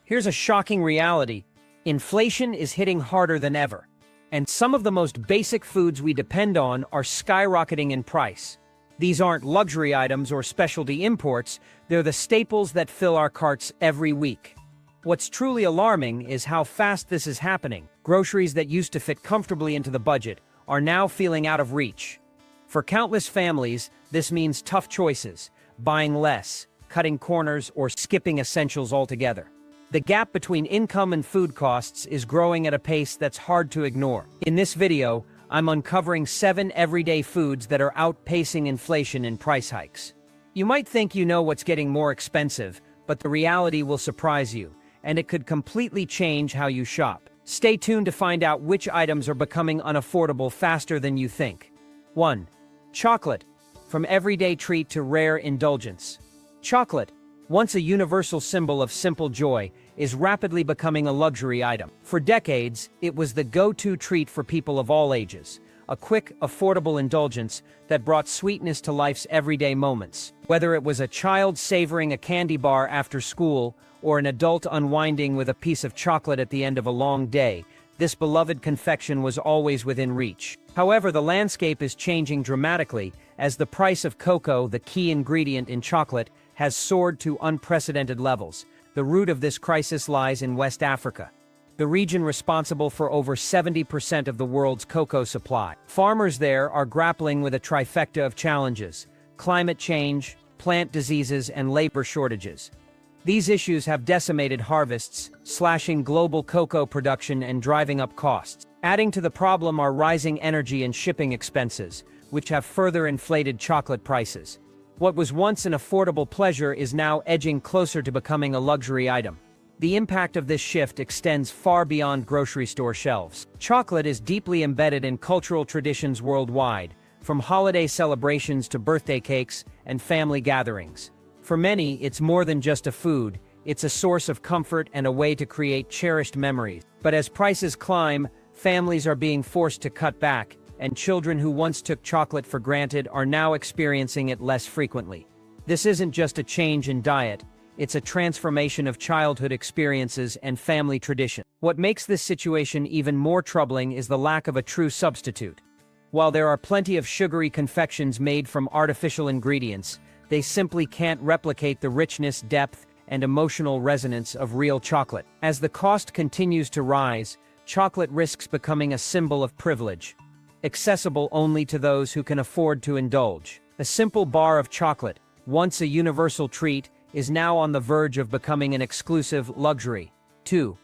Here's a shocking reality. Inflation is hitting harder than ever, and some of the most basic foods we depend on are skyrocketing in price. These aren't luxury items or specialty imports, they're the staples that fill our carts every week. What's truly alarming is how fast this is happening. Groceries that used to fit comfortably into the budget are now feeling out of reach. For countless families, this means tough choices, buying less, cutting corners, or skipping essentials altogether. The gap between income and food costs is growing at a pace that's hard to ignore. In this video, I'm uncovering 7 everyday foods that are outpacing inflation in price hikes. You might think you know what's getting more expensive, but the reality will surprise you, and it could completely change how you shop. Stay tuned to find out which items are becoming unaffordable faster than you think. 1. Chocolate. From everyday treat to rare indulgence. Chocolate, once a universal symbol of simple joy, is rapidly becoming a luxury item. For decades, it was the go-to treat for people of all ages, a quick, affordable indulgence that brought sweetness to life's everyday moments. Whether it was a child savoring a candy bar after school or an adult unwinding with a piece of chocolate at the end of a long day, this beloved confection was always within reach. However, the landscape is changing dramatically as the price of cocoa, the key ingredient in chocolate, has soared to unprecedented levels. The root of this crisis lies in West Africa, the region responsible for over 70% of the world's cocoa supply. Farmers there are grappling with a trifecta of challenges: climate change, plant diseases, and labor shortages. These issues have decimated harvests, slashing global cocoa production and driving up costs. Adding to the problem are rising energy and shipping expenses, which have further inflated chocolate prices. What was once an affordable pleasure is now edging closer to becoming a luxury item. The impact of this shift extends far beyond grocery store shelves. Chocolate is deeply embedded in cultural traditions worldwide, from holiday celebrations to birthday cakes and family gatherings. For many, it's more than just a food, it's a source of comfort and a way to create cherished memories. But as prices climb, families are being forced to cut back, and children who once took chocolate for granted are now experiencing it less frequently. This isn't just a change in diet, it's a transformation of childhood experiences and family tradition. What makes this situation even more troubling is the lack of a true substitute. While there are plenty of sugary confections made from artificial ingredients, they simply can't replicate the richness, depth, and emotional resonance of real chocolate. As the cost continues to rise, chocolate risks becoming a symbol of privilege, accessible only to those who can afford to indulge. A simple bar of chocolate, once a universal treat, is now on the verge of becoming an exclusive luxury. 2.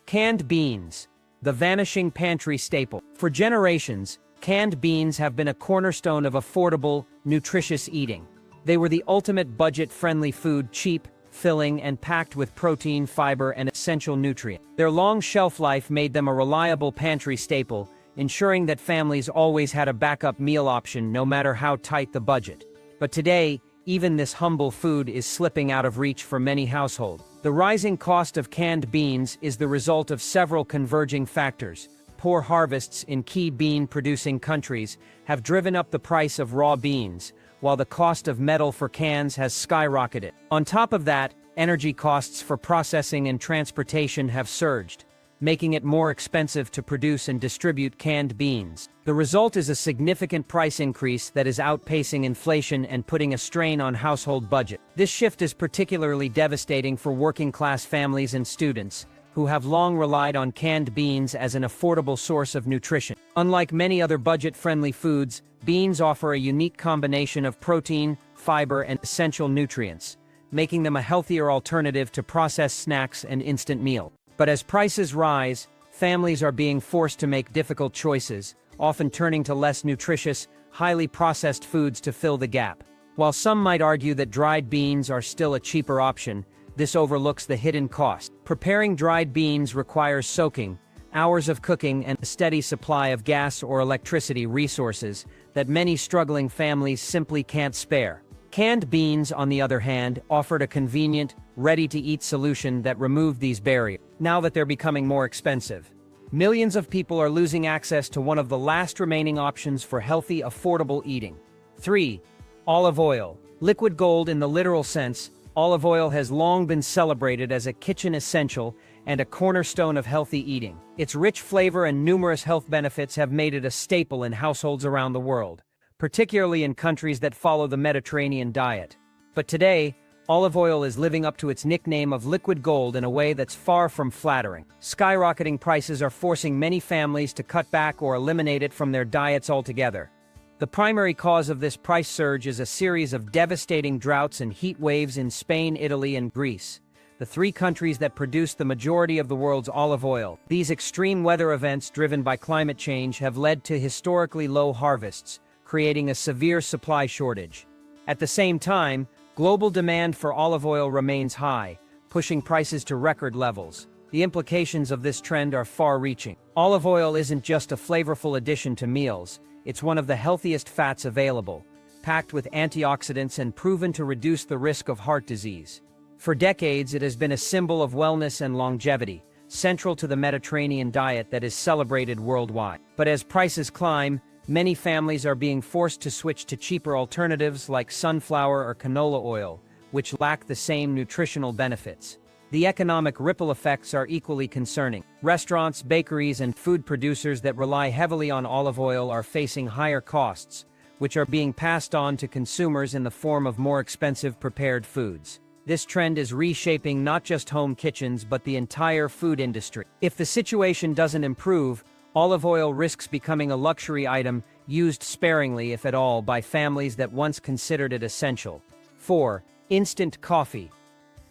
Canned beans, the vanishing pantry staple. For generations, canned beans have been a cornerstone of affordable, nutritious eating. They were the ultimate budget-friendly food, cheap, filling, and packed with protein, fiber, and essential nutrients. Their long shelf life made them a reliable pantry staple, ensuring that families always had a backup meal option no matter how tight the budget. But today, even this humble food is slipping out of reach for many households. The rising cost of canned beans is the result of several converging factors. Poor harvests in key bean-producing countries have driven up the price of raw beans, while the cost of metal for cans has skyrocketed. On top of that, energy costs for processing and transportation have surged, making it more expensive to produce and distribute canned beans. The result is a significant price increase that is outpacing inflation and putting a strain on household budget. This shift is particularly devastating for working-class families and students, who have long relied on canned beans as an affordable source of nutrition. Unlike many other budget-friendly foods, beans offer a unique combination of protein, fiber, and essential nutrients, making them a healthier alternative to processed snacks and instant meals. But as prices rise, families are being forced to make difficult choices, often turning to less nutritious, highly processed foods to fill the gap. While some might argue that dried beans are still a cheaper option, this overlooks the hidden cost. Preparing dried beans requires soaking, hours of cooking, and a steady supply of gas or electricity resources that many struggling families simply can't spare. Canned beans, on the other hand, offered a convenient, ready-to-eat solution that removed these barriers. Now that they're becoming more expensive, millions of people are losing access to one of the last remaining options for healthy, affordable eating. 3. Olive oil. Liquid gold in the literal sense, Olive oil has long been celebrated as a kitchen essential and a cornerstone of healthy eating. Its rich flavor and numerous health benefits have made it a staple in households around the world, particularly in countries that follow the Mediterranean diet. But today, olive oil is living up to its nickname of liquid gold in a way that's far from flattering. Skyrocketing prices are forcing many families to cut back or eliminate it from their diets altogether. The primary cause of this price surge is a series of devastating droughts and heat waves in Spain, Italy, and Greece, the three countries that produce the majority of the world's olive oil. These extreme weather events driven by climate change have led to historically low harvests, creating a severe supply shortage. At the same time, global demand for olive oil remains high, pushing prices to record levels. The implications of this trend are far-reaching. Olive oil isn't just a flavorful addition to meals, it's one of the healthiest fats available, packed with antioxidants and proven to reduce the risk of heart disease. For decades, it has been a symbol of wellness and longevity, central to the Mediterranean diet that is celebrated worldwide. But as prices climb, many families are being forced to switch to cheaper alternatives like sunflower or canola oil, which lack the same nutritional benefits. The economic ripple effects are equally concerning. Restaurants, bakeries, and food producers that rely heavily on olive oil are facing higher costs, which are being passed on to consumers in the form of more expensive prepared foods. This trend is reshaping not just home kitchens but the entire food industry. If the situation doesn't improve, olive oil risks becoming a luxury item used sparingly, if at all, by families that once considered it essential. 4. Instant coffee.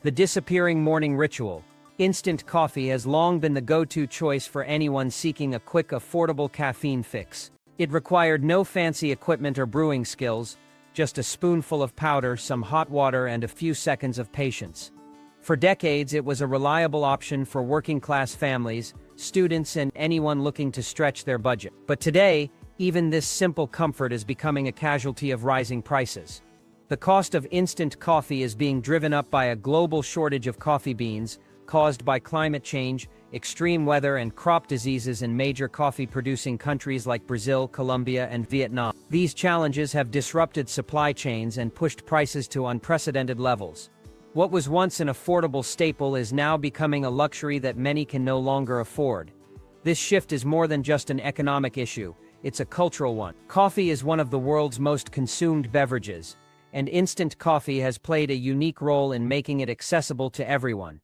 The disappearing morning ritual. Instant coffee has long been the go-to choice for anyone seeking a quick, affordable caffeine fix. It required no fancy equipment or brewing skills, just a spoonful of powder, some hot water, and a few seconds of patience. For decades, it was a reliable option for working-class families, students, and anyone looking to stretch their budget. But today, even this simple comfort is becoming a casualty of rising prices. The cost of instant coffee is being driven up by a global shortage of coffee beans, caused by climate change, extreme weather, and crop diseases in major coffee-producing countries like Brazil, Colombia, and Vietnam. These challenges have disrupted supply chains and pushed prices to unprecedented levels. What was once an affordable staple is now becoming a luxury that many can no longer afford. This shift is more than just an economic issue, it's a cultural one. Coffee is one of the world's most consumed beverages, and instant coffee has played a unique role in making it accessible to everyone.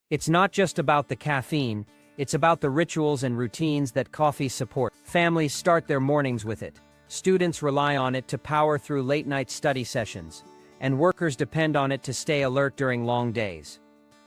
It's not just about the caffeine, it's about the rituals and routines that coffee supports. Families start their mornings with it, students rely on it to power through late-night study sessions, and workers depend on it to stay alert during long days.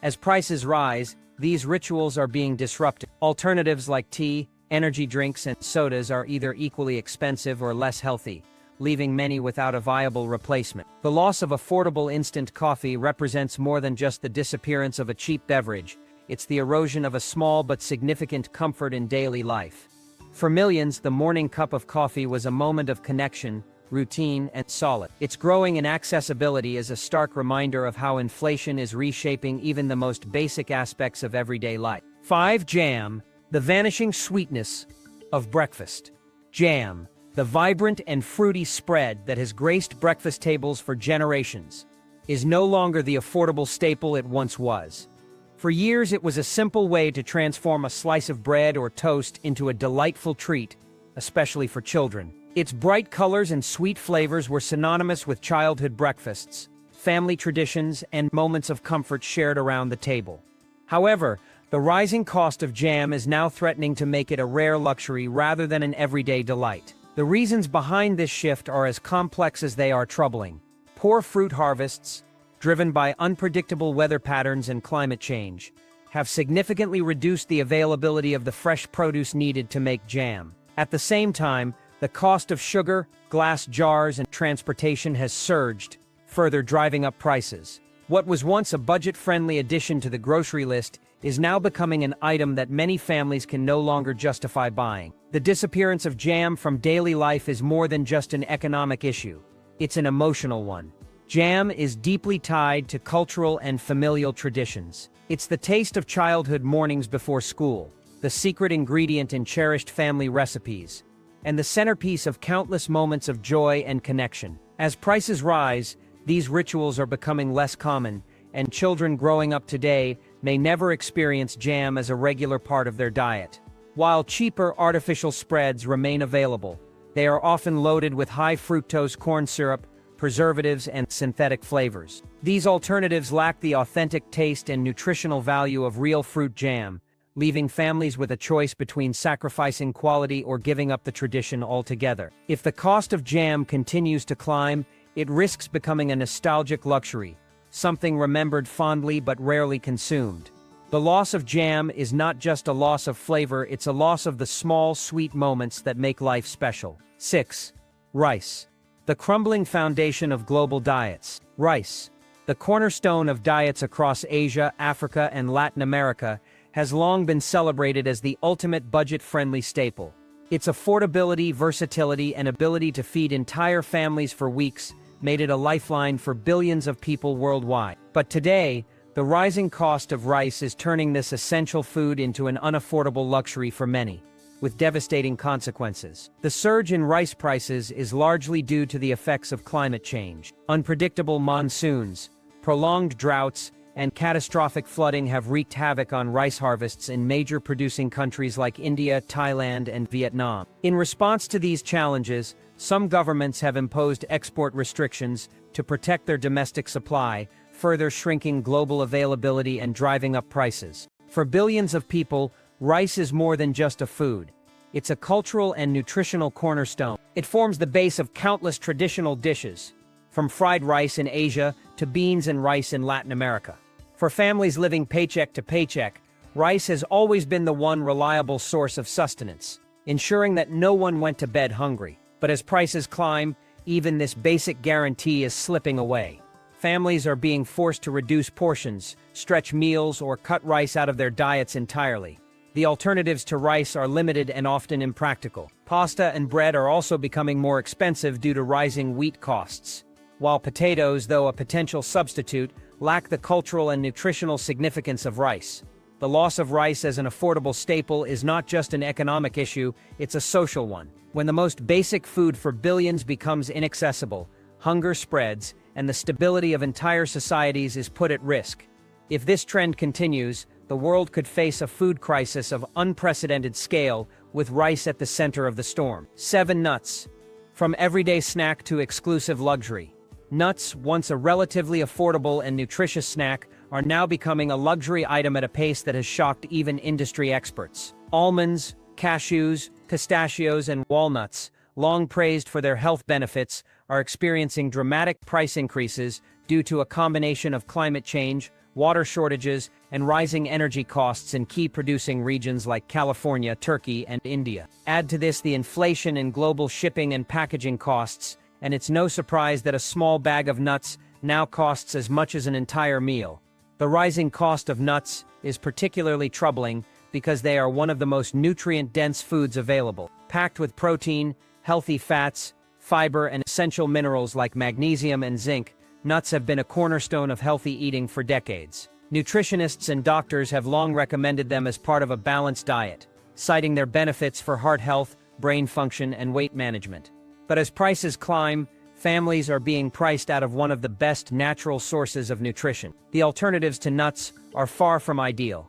As prices rise, these rituals are being disrupted. Alternatives like tea, energy drinks, and sodas are either equally expensive or less healthy, leaving many without a viable replacement. The loss of affordable instant coffee represents more than just the disappearance of a cheap beverage, it's the erosion of a small but significant comfort in daily life. For millions, the morning cup of coffee was a moment of connection, routine, and solace. Its growing inaccessibility is a stark reminder of how inflation is reshaping even the most basic aspects of everyday life. 5. Jam, the vanishing sweetness of breakfast. Jam, the vibrant and fruity spread that has graced breakfast tables for generations, is no longer the affordable staple it once was. For years, it was a simple way to transform a slice of bread or toast into a delightful treat, especially for children. Its bright colors and sweet flavors were synonymous with childhood breakfasts, family traditions, and moments of comfort shared around the table. However, the rising cost of jam is now threatening to make it a rare luxury rather than an everyday delight. The reasons behind this shift are as complex as they are troubling. Poor fruit harvests, driven by unpredictable weather patterns and climate change, have significantly reduced the availability of the fresh produce needed to make jam. At the same time, the cost of sugar, glass jars, and transportation has surged, further driving up prices. What was once a budget-friendly addition to the grocery list is now becoming an item that many families can no longer justify buying. The disappearance of jam from daily life is more than just an economic issue. It's an emotional one. Jam is deeply tied to cultural and familial traditions. It's the taste of childhood mornings before school, the secret ingredient in cherished family recipes, and the centerpiece of countless moments of joy and connection. As prices rise, these rituals are becoming less common, and children growing up today may never experience jam as a regular part of their diet. While cheaper artificial spreads remain available, they are often loaded with high fructose corn syrup, preservatives, and synthetic flavors. These alternatives lack the authentic taste and nutritional value of real fruit jam, leaving families with a choice between sacrificing quality or giving up the tradition altogether. If the cost of jam continues to climb, it risks becoming a nostalgic luxury, something remembered fondly but rarely consumed. The loss of jam is not just a loss of flavor, it's a loss of the small, sweet moments that make life special. 6. Rice. The crumbling foundation of global diets. Rice, the cornerstone of diets across Asia, Africa, and Latin America, has long been celebrated as the ultimate budget-friendly staple. Its affordability, versatility, and ability to feed entire families for weeks made it a lifeline for billions of people worldwide. But today, the rising cost of rice is turning this essential food into an unaffordable luxury for many, with devastating consequences. The surge in rice prices is largely due to the effects of climate change. Unpredictable monsoons, prolonged droughts, and catastrophic flooding have wreaked havoc on rice harvests in major producing countries like India, Thailand, and Vietnam. In response to these challenges, some governments have imposed export restrictions to protect their domestic supply, further shrinking global availability and driving up prices. For billions of people, rice is more than just a food. It's a cultural and nutritional cornerstone. It forms the base of countless traditional dishes, from fried rice in Asia to beans and rice in Latin America. For families living paycheck to paycheck, rice has always been the one reliable source of sustenance, ensuring that no one went to bed hungry. But as prices climb, even this basic guarantee is slipping away. Families are being forced to reduce portions, stretch meals, or cut rice out of their diets entirely. The alternatives to rice are limited and often impractical. Pasta and bread are also becoming more expensive due to rising wheat costs. While potatoes, though a potential substitute, lack the cultural and nutritional significance of rice. The loss of rice as an affordable staple is not just an economic issue, it's a social one. When the most basic food for billions becomes inaccessible, hunger spreads, and the stability of entire societies is put at risk. If this trend continues, the world could face a food crisis of unprecedented scale, with rice at the center of the storm. 7. Nuts. From everyday snack to exclusive luxury. Nuts, once a relatively affordable and nutritious snack, are now becoming a luxury item at a pace that has shocked even industry experts. Almonds, cashews, pistachios, and walnuts, long praised for their health benefits, are experiencing dramatic price increases due to a combination of climate change, water shortages, and rising energy costs in key producing regions like California, Turkey, and India. Add to this the inflation in global shipping and packaging costs, and it's no surprise that a small bag of nuts now costs as much as an entire meal. The rising cost of nuts is particularly troubling because they are one of the most nutrient-dense foods available. Packed with protein, healthy fats, fiber, and essential minerals like magnesium and zinc, nuts have been a cornerstone of healthy eating for decades. Nutritionists and doctors have long recommended them as part of a balanced diet, citing their benefits for heart health, brain function, and weight management. But as prices climb, families are being priced out of one of the best natural sources of nutrition. The alternatives to nuts are far from ideal.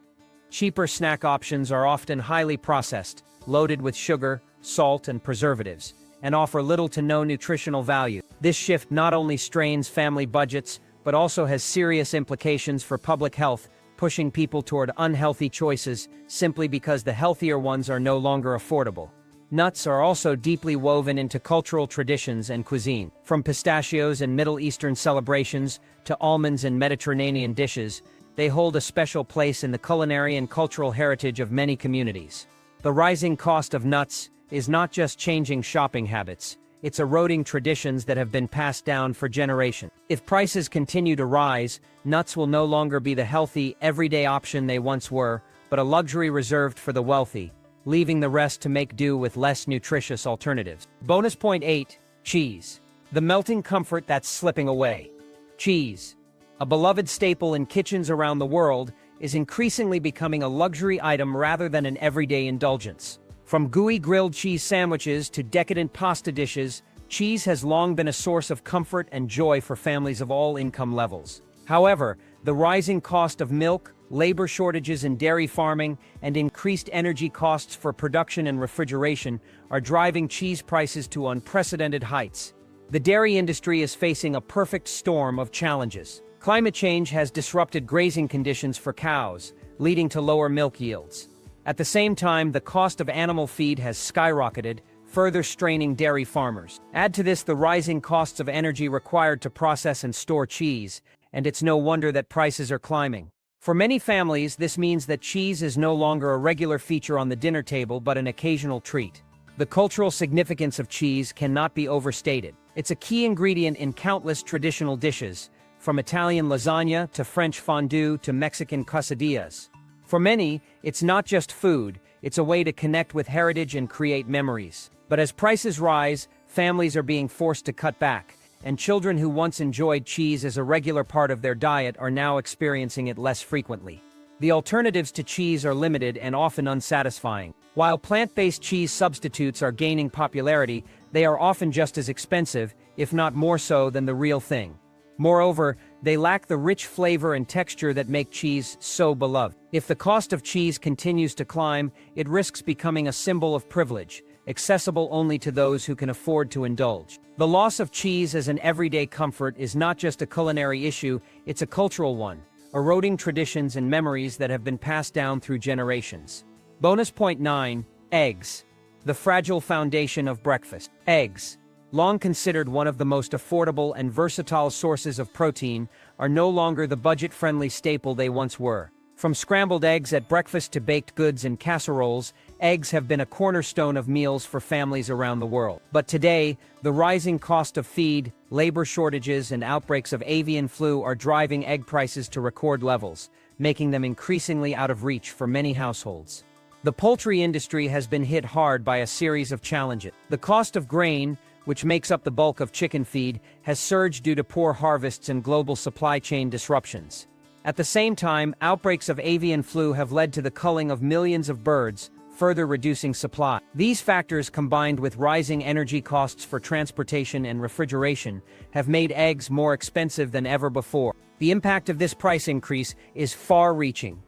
Cheaper snack options are often highly processed, loaded with sugar, salt, and preservatives, and offer little to no nutritional value. This shift not only strains family budgets, but also has serious implications for public health, pushing people toward unhealthy choices simply because the healthier ones are no longer affordable. Nuts are also deeply woven into cultural traditions and cuisine. From pistachios and Middle Eastern celebrations to almonds and Mediterranean dishes, they hold a special place in the culinary and cultural heritage of many communities. The rising cost of nuts is not just changing shopping habits, it's eroding traditions that have been passed down for generations. If prices continue to rise, nuts will no longer be the healthy, everyday option they once were, but a luxury reserved for the wealthy, leaving the rest to make do with less nutritious alternatives. Bonus point 8. Cheese. The melting comfort that's slipping away. Cheese, a beloved staple in kitchens around the world, is increasingly becoming a luxury item rather than an everyday indulgence. From gooey grilled cheese sandwiches to decadent pasta dishes, cheese has long been a source of comfort and joy for families of all income levels. However, The rising cost of milk, labor shortages in dairy farming, and increased energy costs for production and refrigeration are driving cheese prices to unprecedented heights. The dairy industry is facing a perfect storm of challenges. Climate change has disrupted grazing conditions for cows, leading to lower milk yields. At the same time, the cost of animal feed has skyrocketed, further straining dairy farmers. Add to this the rising costs of energy required to process and store cheese, and it's no wonder that prices are climbing. For many families, this means that cheese is no longer a regular feature on the dinner table but an occasional treat. The cultural significance of cheese cannot be overstated. It's a key ingredient in countless traditional dishes, from Italian lasagna to French fondue to Mexican quesadillas. For many, it's not just food, it's a way to connect with heritage and create memories. But as prices rise, families are being forced to cut back, and children who once enjoyed cheese as a regular part of their diet are now experiencing it less frequently. The alternatives to cheese are limited and often unsatisfying. While plant-based cheese substitutes are gaining popularity, they are often just as expensive, if not more so, than the real thing. Moreover, they lack the rich flavor and texture that make cheese so beloved. If the cost of cheese continues to climb, it risks becoming a symbol of privilege, accessible only to those who can afford to indulge. The loss of cheese as an everyday comfort is not just a culinary issue, it's a cultural one, eroding traditions and memories that have been passed down through generations. Bonus point 9. Eggs. The fragile foundation of breakfast. Eggs, long considered one of the most affordable and versatile sources of protein, are no longer the budget-friendly staple they once were. From scrambled eggs at breakfast to baked goods in casseroles, eggs have been a cornerstone of meals for families around the world. But today, the rising cost of feed, labor shortages, and outbreaks of avian flu are driving egg prices to record levels, making them increasingly out of reach for many households. The poultry industry has been hit hard by a series of challenges. The cost of grain, which makes up the bulk of chicken feed, has surged due to poor harvests and global supply chain disruptions. At the same time, outbreaks of avian flu have led to the culling of millions of birds, further reducing supply. These factors, combined with rising energy costs for transportation and refrigeration, have made eggs more expensive than ever before. The impact of this price increase is far-reaching.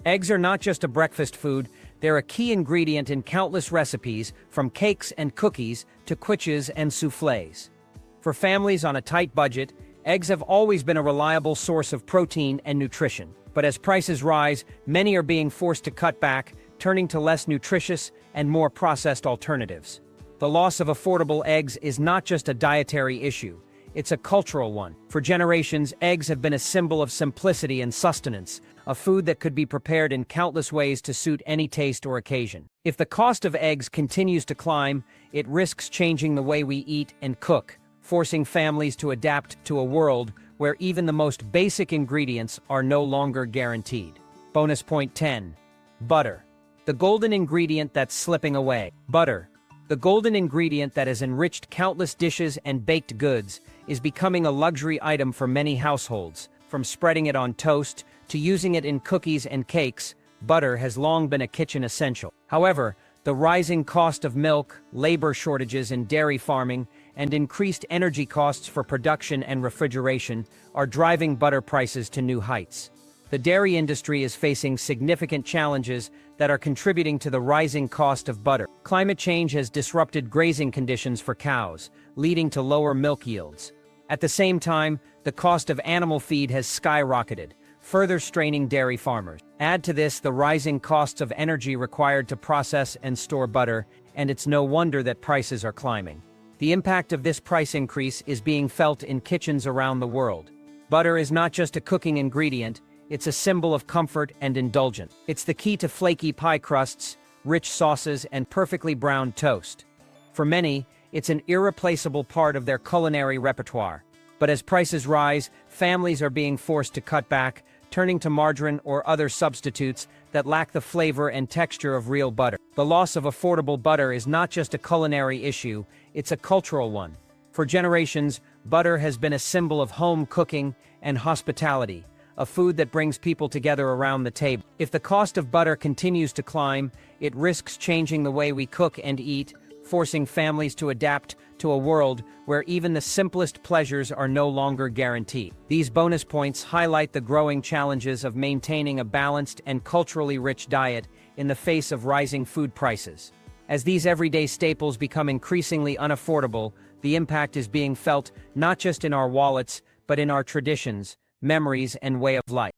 Eggs are not just a breakfast food, they're a key ingredient in countless recipes, from cakes and cookies to quiches and soufflés. For families on a tight budget, eggs have always been a reliable source of protein and nutrition. But as prices rise, many are being forced to cut back, turning to less nutritious and more processed alternatives. The loss of affordable eggs is not just a dietary issue, it's a cultural one. For generations, eggs have been a symbol of simplicity and sustenance, a food that could be prepared in countless ways to suit any taste or occasion. If the cost of eggs continues to climb, it risks changing the way we eat and cook, forcing families to adapt to a world where even the most basic ingredients are no longer guaranteed. Bonus point 10. Butter. The golden ingredient that's slipping away. Butter, the golden ingredient that has enriched countless dishes and baked goods, is becoming a luxury item for many households. From spreading it on toast to using it in cookies and cakes, butter has long been a kitchen essential. However, the rising cost of milk, labor shortages in dairy farming, and increased energy costs for production and refrigeration are driving butter prices to new heights. The dairy industry is facing significant challenges that are contributing to the rising cost of butter. Climate change has disrupted grazing conditions for cows, leading to lower milk yields. At the same time, the cost of animal feed has skyrocketed, further straining dairy farmers. Add to this the rising costs of energy required to process and store butter, and it's no wonder that prices are climbing. The impact of this price increase is being felt in kitchens around the world. Butter is not just a cooking ingredient, it's a symbol of comfort and indulgence. It's the key to flaky pie crusts, rich sauces, and perfectly browned toast. For many, it's an irreplaceable part of their culinary repertoire. But as prices rise, families are being forced to cut back, turning to margarine or other substitutes that lack the flavor and texture of real butter. The loss of affordable butter is not just a culinary issue, it's a cultural one. For generations, butter has been a symbol of home cooking and hospitality, a food that brings people together around the table. If the cost of butter continues to climb, it risks changing the way we cook and eat, forcing families to adapt to a world where even the simplest pleasures are no longer guaranteed. These bonus points highlight the growing challenges of maintaining a balanced and culturally rich diet in the face of rising food prices. As these everyday staples become increasingly unaffordable, the impact is being felt not just in our wallets, but in our traditions, memories, and way of life.